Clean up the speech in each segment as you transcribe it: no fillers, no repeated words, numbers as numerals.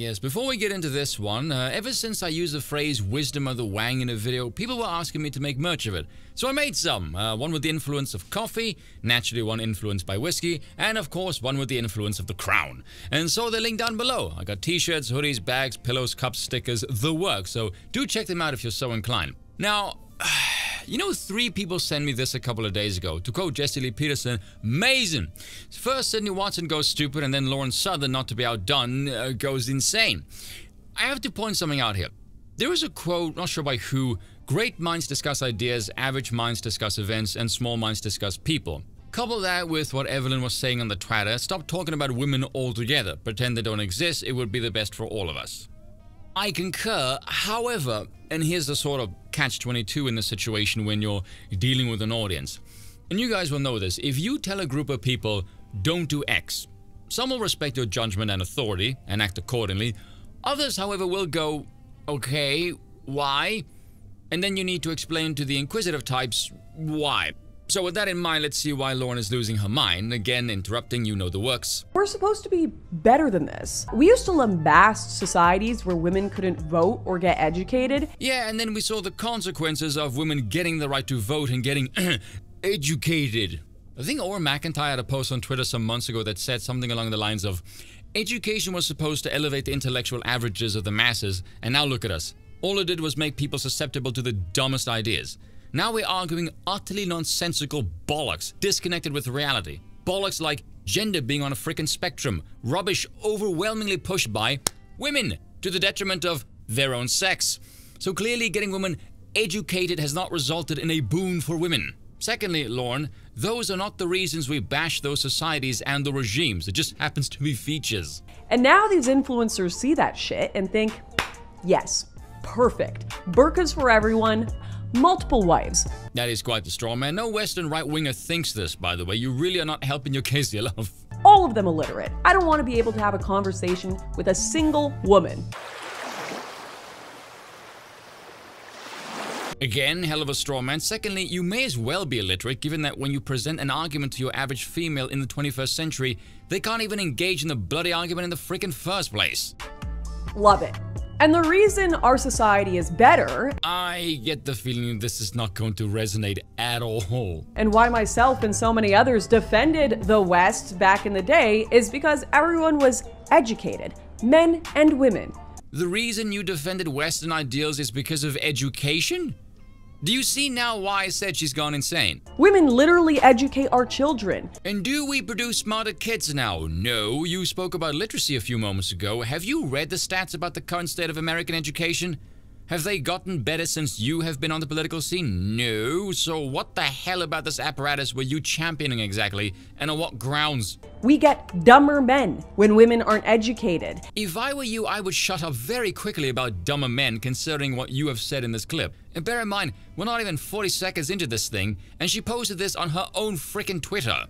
Yes, before we get into this one, ever since I used the phrase wisdom of the wang in a video, people were asking me to make merch of it. So I made some, one with the influence of coffee, naturally one influenced by whiskey, and of course one with the influence of the crown. And so they're linked down below. I got t-shirts, hoodies, bags, pillows, cups, stickers, the works, so do check them out if you're so inclined. Now, you know, 3 people sent me this a couple of days ago. To quote Jesse Lee Peterson, amazing. First, Sydney Watson goes stupid, and then Lauren Southern, not to be outdone, goes insane. I have to point something out here. There is a quote, not sure by who, great minds discuss ideas, average minds discuss events, and small minds discuss people. Couple that with what Evelyn was saying on the Twitter, stop talking about women altogether, pretend they don't exist, it would be the best for all of us. I concur, however, and here's the sort of catch-22 in the situation when you're dealing with an audience. And you guys will know this, if you tell a group of people, don't do X, some will respect your judgment and authority and act accordingly. Others, however, will go, okay, why? And then you need to explain to the inquisitive types why. So with that in mind, let's see why Lauren is losing her mind. Again, interrupting, you know the works. We're supposed to be better than this. We used to lambast societies where women couldn't vote or get educated. Yeah, and then we saw the consequences of women getting the right to vote and getting educated. I think Orr McIntyre had a post on Twitter some months ago that said something along the lines of, education was supposed to elevate the intellectual averages of the masses, and now look at us. All it did was make people susceptible to the dumbest ideas. Now we're arguing utterly nonsensical bollocks, disconnected with reality. Bollocks like gender being on a frickin' spectrum. Rubbish overwhelmingly pushed by women, to the detriment of their own sex. So clearly getting women educated has not resulted in a boon for women. Secondly, Lauren, those are not the reasons we bash those societies and the regimes. It just happens to be features. And now these influencers see that shit and think, yes, perfect. Burqas for everyone. Multiple wives. That is quite the straw man. No Western right-winger thinks this, by the way. You really are not helping your case, you love. All of them illiterate. I don't want to be able to have a conversation with a single woman. Again, hell of a straw man. Secondly, you may as well be illiterate, given that when you present an argument to your average female in the 21st century, they can't even engage in the bloody argument in the frickin' first place. Love it. And the reason our society is better, I get the feeling this is not going to resonate at all. And why myself and so many others defended the West back in the day, is because everyone was educated, men and women. The reason you defended Western ideals is because of education? Do you see now why I said she's gone insane? Women literally educate our children. And do we produce smarter kids now? No. You spoke about literacy a few moments ago. Have you read the stats about the current state of American education? Have they gotten better since you have been on the political scene? No. So what the hell about this apparatus were you championing exactly, and on what grounds? We get dumber men when women aren't educated. If I were you, I would shut up very quickly about dumber men, considering what you have said in this clip. And bear in mind, we're not even 40 seconds into this thing, and she posted this on her own frickin' Twitter.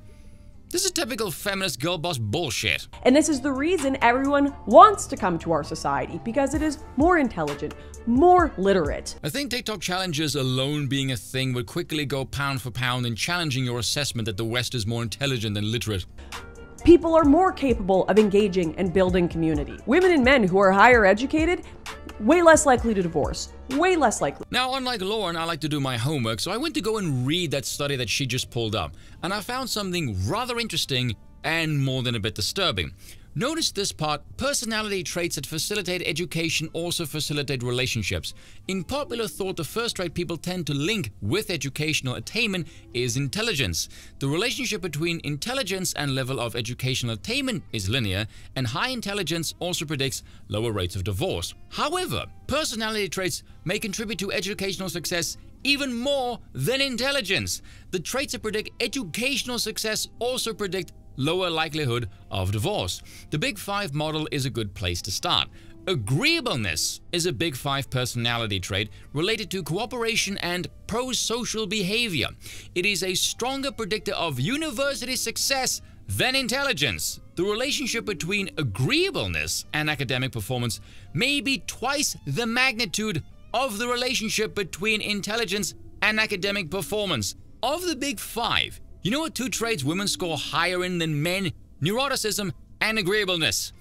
This is typical feminist girl boss bullshit. And this is the reason everyone wants to come to our society, because it is more intelligent, more literate. I think TikTok challenges alone being a thing would quickly go pound for pound in challenging your assessment that the West is more intelligent than literate. People are more capable of engaging and building community. Women and men who are higher educated, way less likely to divorce. Way less likely. Now, unlike Lauren, I like to do my homework, so I went to go and read that study that she just pulled up, and I found something rather interesting and more than a bit disturbing. Notice this part, personality traits that facilitate education also facilitate relationships. In popular thought, the first trait people tend to link with educational attainment is intelligence. The relationship between intelligence and level of educational attainment is linear, and high intelligence also predicts lower rates of divorce. However, personality traits may contribute to educational success even more than intelligence. The traits that predict educational success also predict lower likelihood of divorce. The Big Five model is a good place to start. Agreeableness is a Big Five personality trait related to cooperation and pro-social behavior. It is a stronger predictor of university success than intelligence. The relationship between agreeableness and academic performance may be twice the magnitude of the relationship between intelligence and academic performance. Of the Big Five, you know what 2 traits women score higher in than men? Neuroticism and agreeableness.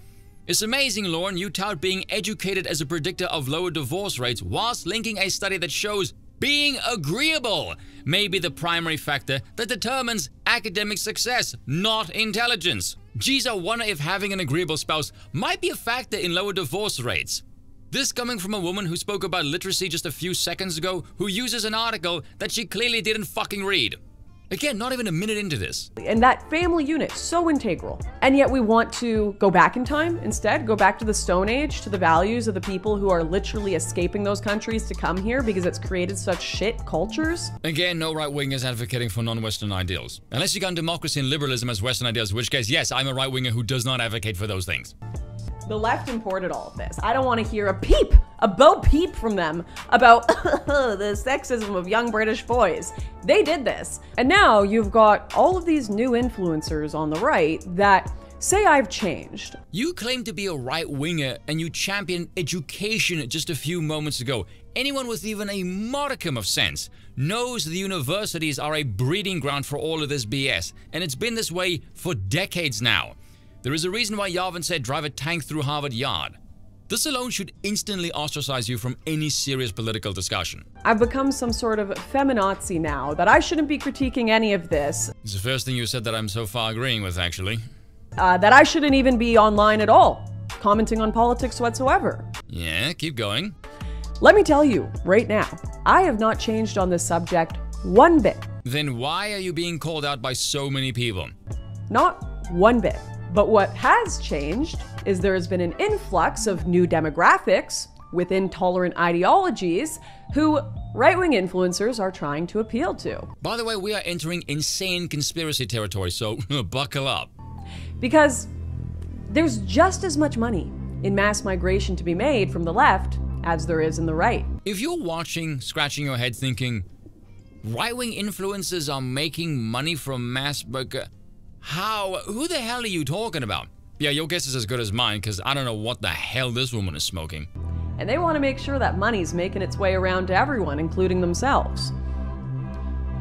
It's amazing, Lauren, you tout being educated as a predictor of lower divorce rates whilst linking a study that shows being agreeable may be the primary factor that determines academic success, not intelligence. Geez, I wonder if having an agreeable spouse might be a factor in lower divorce rates. This coming from a woman who spoke about literacy just a few seconds ago, who uses an article that she clearly didn't fucking read. Again, not even a minute into this. And that family unit, so integral. And yet we want to go back in time instead, go back to the Stone Age, to the values of the people who are literally escaping those countries to come here because it's created such shit cultures. Again, no right-wingers advocating for non-Western ideals. Unless you count democracy and liberalism as Western ideals, in which case, yes, I'm a right-winger who does not advocate for those things. The left imported all of this. I don't want to hear a peep, a bo peep from them about the sexism of young British boys. They did this. And now you've got all of these new influencers on the right that say I've changed. You claim to be a right-winger and you champion education just a few moments ago. Anyone with even a modicum of sense knows the universities are a breeding ground for all of this BS, and it's been this way for decades now. There is a reason why Yavin said drive a tank through Harvard Yard. This alone should instantly ostracize you from any serious political discussion. I've become some sort of feminazi now, that I shouldn't be critiquing any of this. It's the first thing you said that I'm so far agreeing with, actually. That I shouldn't even be online at all, commenting on politics whatsoever. Yeah, keep going. Let me tell you, right now, I have not changed on this subject one bit. Then why are you being called out by so many people? Not one bit. But what has changed is there has been an influx of new demographics with intolerant ideologies who right-wing influencers are trying to appeal to. By the way, we are entering insane conspiracy territory, so buckle up. Because there's just as much money in mass migration to be made from the left as there is in the right. If you're watching, scratching your head thinking, right-wing influencers are making money from mass migration, how? Who the hell are you talking about? Yeah, your guess is as good as mine, because I don't know what the hell this woman is smoking. And they want to make sure that money's making its way around to everyone, including themselves.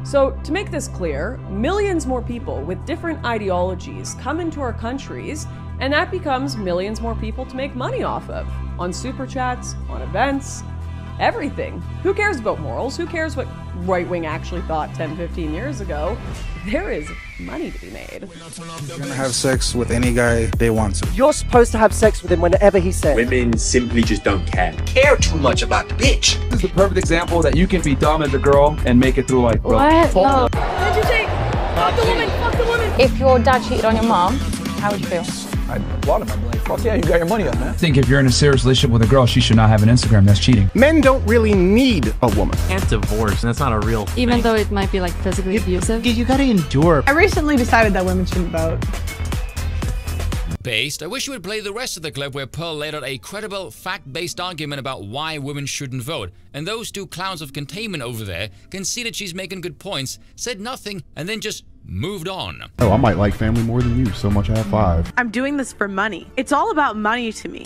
So, to make this clear, millions more people with different ideologies come into our countries, and that becomes millions more people to make money off of. On super chats, on events, everything. Who cares about morals? Who cares what right-wing actually thought 10, 15 years ago? There is money to be made. You're gonna have sex with any guy they want to. You're supposed to have sex with him whenever he says. Women simply just don't care. Care too much about the bitch. This is the perfect example that you can be dumb as a girl and make it through life, bro. What? No. What did you say? Fuck the woman! Fuck the woman! If your dad cheated on your mom, how would you feel? I'd applaud him. I'd be like, fuck yeah, you got your money up, man. I think if you're in a serious relationship with a girl, she should not have an Instagram. That's cheating. Men don't really need a woman. Can't divorce, and that's not a real thing. Even though it might be like physically abusive. You gotta endure. I recently decided that women shouldn't vote. Based, I wish you would play the rest of the clip where Pearl laid out a credible, fact-based argument about why women shouldn't vote, and those two clowns of containment over there conceded she's making good points, said nothing, and then just moved on. Oh, I might like family more than you, so much I have 5. I'm doing this for money. It's all about money to me.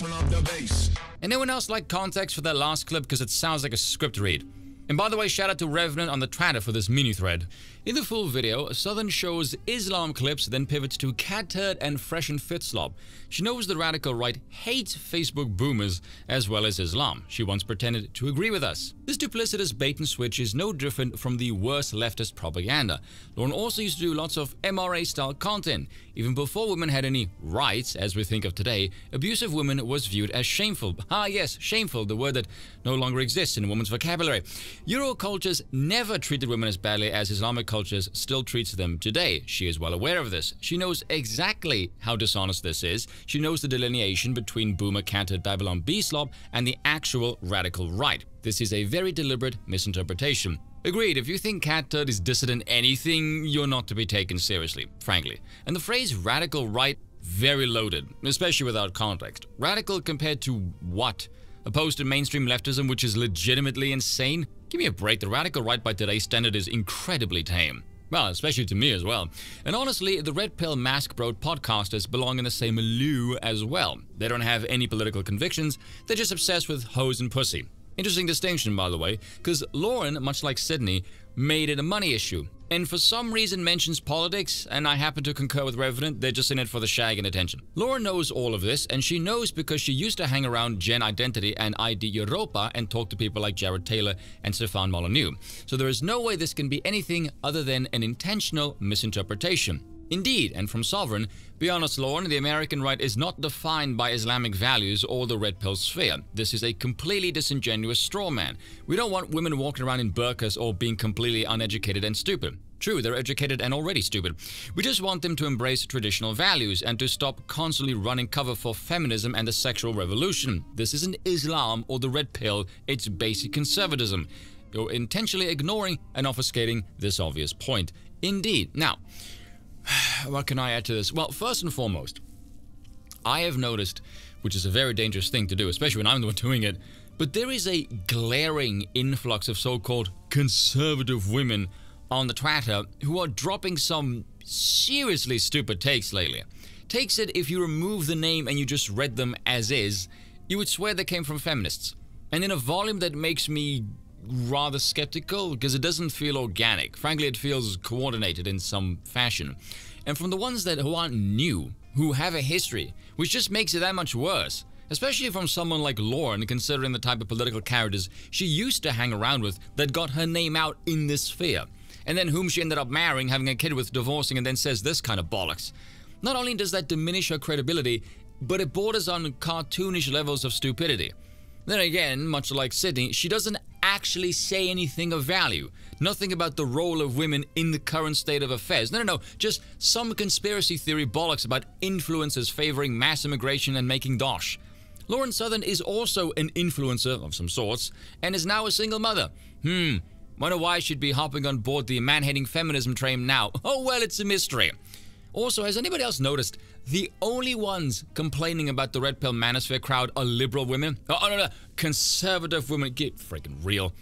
Anyone else like context for that last clip, because it sounds like a script read? And by the way, shout out to Revenant on the Twitter for this mini thread. In the full video, Southern shows Islam clips, then pivots to cat turd and fresh and fit slop. She knows the radical right hates Facebook boomers as well as Islam. She once pretended to agree with us. This duplicitous bait and switch is no different from the worst leftist propaganda. Lauren also used to do lots of MRA-style content. Even before women had any rights, as we think of today, abusive women was viewed as shameful. Ah yes, shameful, the word that no longer exists in a woman's vocabulary. Euro cultures never treated women as badly as Islamic cultures still treats them today. She is well aware of this. She knows exactly how dishonest this is. She knows the delineation between boomer canted Babylon B-slop and the actual radical right. This is a very deliberate misinterpretation. Agreed, if you think cat turd is dissident anything, you're not to be taken seriously, frankly. And the phrase radical right, very loaded, especially without context. Radical compared to what? Opposed to mainstream leftism, which is legitimately insane? Give me a break, the radical right by today's standard is incredibly tame. Well, especially to me as well. And honestly, the Red Pill Mask Bro podcasters belong in the same milieu as well. They don't have any political convictions, they're just obsessed with hoes and pussy. Interesting distinction, by the way, because Lauren, much like Sydney, made it a money issue. and for some reason mentions politics, and I happen to concur with Revenant, they're just in it for the shag and attention. Lauren knows all of this, and she knows because she used to hang around Gen Identity and ID Europa and talk to people like Jared Taylor and Stefan Molyneux. So there is no way this can be anything other than an intentional misinterpretation. Indeed, and from Sovereign, be honest, Lauren, the American right is not defined by Islamic values or the red pill sphere. This is a completely disingenuous straw man. We don't want women walking around in burqas or being completely uneducated and stupid. True, they're educated and already stupid. We just want them to embrace traditional values and to stop constantly running cover for feminism and the sexual revolution. This isn't Islam or the red pill, it's basic conservatism. You're intentionally ignoring and obfuscating this obvious point. Indeed. Now, what can I add to this? Well, first and foremost, I have noticed, which is a very dangerous thing to do, especially when I'm the one doing it, but there is a glaring influx of so-called conservative women on the Twitter who are dropping some seriously stupid takes lately. Takes that if you remove the name and you just read them as is, you would swear they came from feminists. And in a volume that makes me rather skeptical because it doesn't feel organic. Frankly, it feels coordinated in some fashion. And from the ones who aren't new, who have a history, which just makes it that much worse. Especially from someone like Lauren, considering the type of political characters she used to hang around with that got her name out in this sphere. And then whom she ended up marrying, having a kid with, divorcing, and then says this kind of bollocks. Not only does that diminish her credibility, but it borders on cartoonish levels of stupidity. Then again, much like Sydney, she doesn't actually say anything of value. Nothing about the role of women in the current state of affairs. No, just some conspiracy theory bollocks about influencers favoring mass immigration and making dosh. Lauren Southern is also an influencer of some sorts, and is now a single mother. Wonder why she'd be hopping on board the man-hating feminism train now. Oh well, it's a mystery. Also, has anybody else noticed the only ones complaining about the red pill manosphere crowd are liberal women? Oh, no, conservative women. Get freaking real.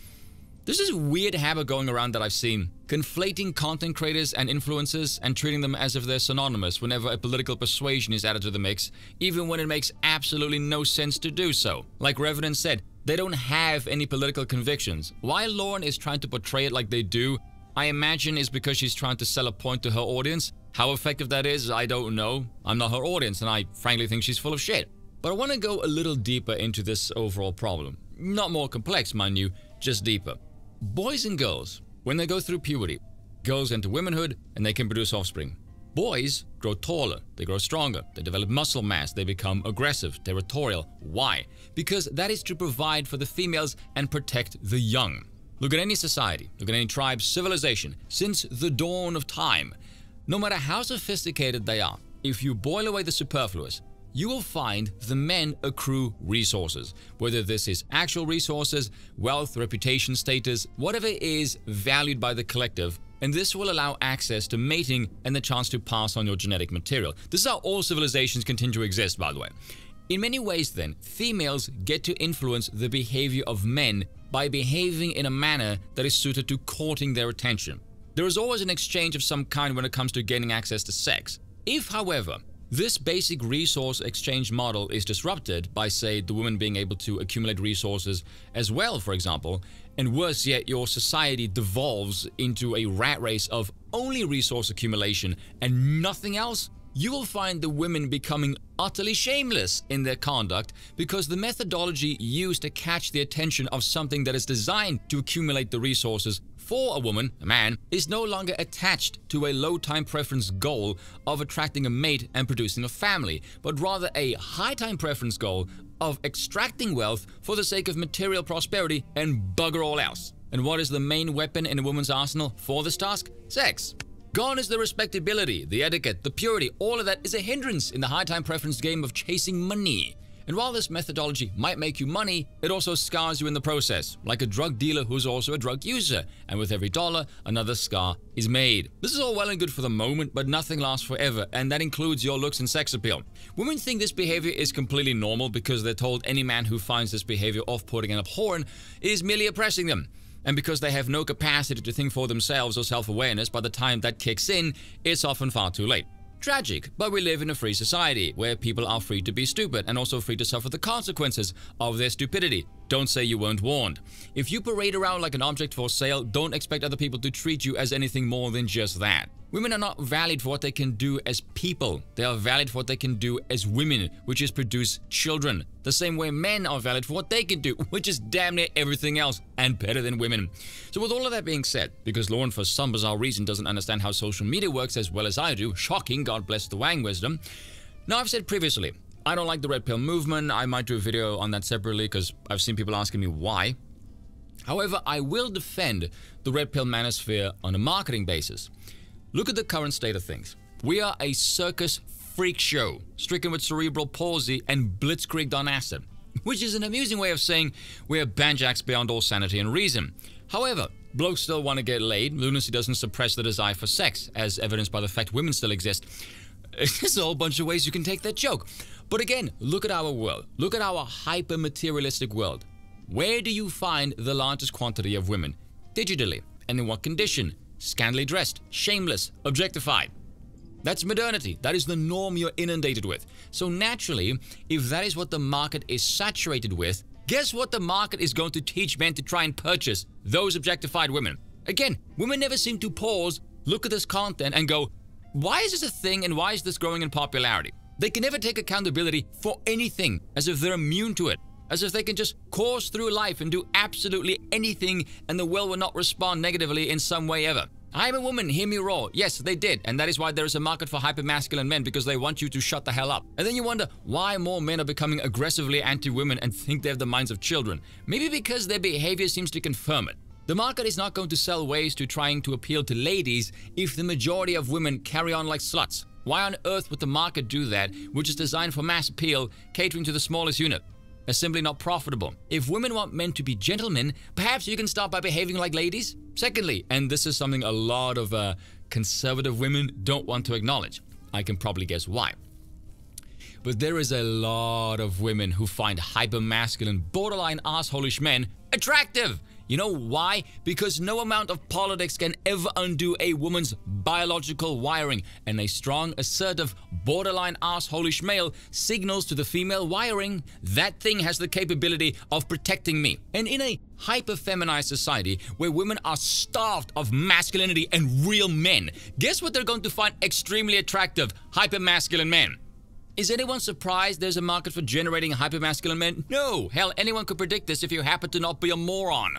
There's this weird habit going around that I've seen, conflating content creators and influencers and treating them as if they're synonymous whenever a political persuasion is added to the mix, even when it makes absolutely no sense to do so. Like Revenant said, they don't have any political convictions. Why Lauren is trying to portray it like they do, I imagine is because she's trying to sell a point to her audience. How effective that is, I don't know. I'm not her audience, and I frankly think she's full of shit. But I want to go a little deeper into this overall problem. Not more complex, mind you, just deeper. Boys and girls, when they go through puberty, girls enter womanhood and they can produce offspring. Boys grow taller, they grow stronger, they develop muscle mass, they become aggressive, territorial. Why? Because that is to provide for the females and protect the young. Look at any society, look at any tribe, civilization, since the dawn of time. No matter how sophisticated they are, if you boil away the superfluous, you will find the men accrue resources. Whether this is actual resources, wealth, reputation, status, whatever is valued by the collective, and this will allow access to mating and the chance to pass on your genetic material. This is how all civilizations continue to exist, by the way. In many ways then, females get to influence the behavior of men by behaving in a manner that is suited to courting their attention. There is always an exchange of some kind when it comes to gaining access to sex. If, however, this basic resource exchange model is disrupted by, say, the woman being able to accumulate resources as well, for example, and worse yet, your society devolves into a rat race of only resource accumulation and nothing else, you will find the women becoming utterly shameless in their conduct because the methodology used to catch the attention of something that is designed to accumulate the resources for a woman, a man, is no longer attached to a low time preference goal of attracting a mate and producing a family, but rather a high time preference goal of extracting wealth for the sake of material prosperity and bugger all else. And what is the main weapon in a woman's arsenal for this task? Sex. Gone is the respectability, the etiquette, the purity. All of that is a hindrance in the high time preference game of chasing money. And while this methodology might make you money, it also scars you in the process, like a drug dealer who's also a drug user. And with every dollar, another scar is made. This is all well and good for the moment, but nothing lasts forever, and that includes your looks and sex appeal. Women think this behavior is completely normal because they're told any man who finds this behavior off-putting and abhorrent is merely oppressing them. And because they have no capacity to think for themselves or self-awareness, by the time that kicks in, it's often far too late. Tragic, but we live in a free society where people are free to be stupid and also free to suffer the consequences of their stupidity. don't say you weren't warned. If you parade around like an object for sale, don't expect other people to treat you as anything more than just that. Women are not valid for what they can do as people. They are valid for what they can do as women, which is produce children. The same way men are valid for what they can do, which is damn near everything else and better than women. So with all of that being said, because Lauren for some bizarre reason doesn't understand how social media works as well as I do, shocking, God bless the Wang wisdom. Now I've said previously, I don't like the red pill movement. I might do a video on that separately because I've seen people asking me why. However, I will defend the red pill manosphere on a marketing basis. Look at the current state of things. We are a circus freak show, stricken with cerebral palsy and blitzkrieged on acid, which is an amusing way of saying we're banjacks beyond all sanity and reason. However, blokes still want to get laid. Lunacy doesn't suppress the desire for sex, as evidenced by the fact women still exist. There's a whole bunch of ways you can take that joke. But again, look at our world. Look at our hyper-materialistic world. Where do you find the largest quantity of women? Digitally. And in what condition? Scantily dressed, shameless, objectified. That's modernity. That is the norm you're inundated with. So naturally, if that is what the market is saturated with, guess what the market is going to teach men to try and purchase? Those objectified women. Again, women never seem to pause, look at this content and go, why is this a thing and why is this growing in popularity? They can never take accountability for anything, as if they're immune to it. As if they can just course through life and do absolutely anything and the world will not respond negatively in some way ever. I'm a woman, hear me roar. Yes, they did. And that is why there is a market for hyper-masculine men, because they want you to shut the hell up. And then you wonder why more men are becoming aggressively anti-women and think they have the minds of children. Maybe because their behavior seems to confirm it. The market is not going to sell ways to trying to appeal to ladies if the majority of women carry on like sluts. Why on earth would the market do that, which is designed for mass appeal, catering to the smallest unit? Are simply not profitable. If women want men to be gentlemen, perhaps you can start by behaving like ladies. Secondly, and this is something a lot of conservative women don't want to acknowledge. I can probably guess why. But there is a lot of women who find hyper-masculine, borderline asshole-ish men attractive. You know why? Because no amount of politics can ever undo a woman's biological wiring, and a strong, assertive, borderline asshole-ish male signals to the female wiring, that thing has the capability of protecting me. And in a hyper-feminized society where women are starved of masculinity and real men, guess what they're going to find extremely attractive? Hyper-masculine men. Is anyone surprised there's a market for generating hypermasculine men? No! Hell, anyone could predict this if you happen to not be a moron.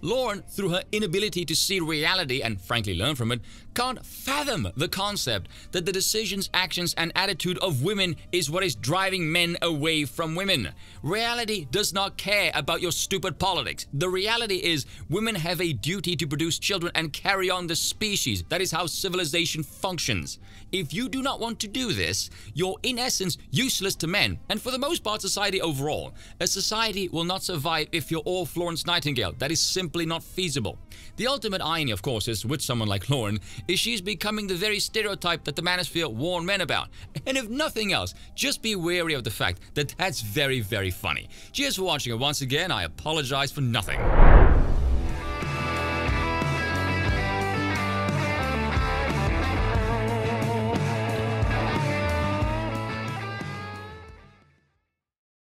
Lauren, through her inability to see reality and frankly learn from it, can't fathom the concept that the decisions, actions, and attitude of women is what is driving men away from women. Reality does not care about your stupid politics. The reality is women have a duty to produce children and carry on the species. That is how civilization functions. If you do not want to do this, you're in essence useless to men, and for the most part society overall. A society will not survive if you're all Florence Nightingale. That is simply not feasible. The ultimate irony, of course, is with someone like Lauren, is she's becoming the very stereotype that the manosphere warned men about. And if nothing else, just be wary of the fact that that's very, very funny. Cheers for watching, and once again, I apologize for nothing.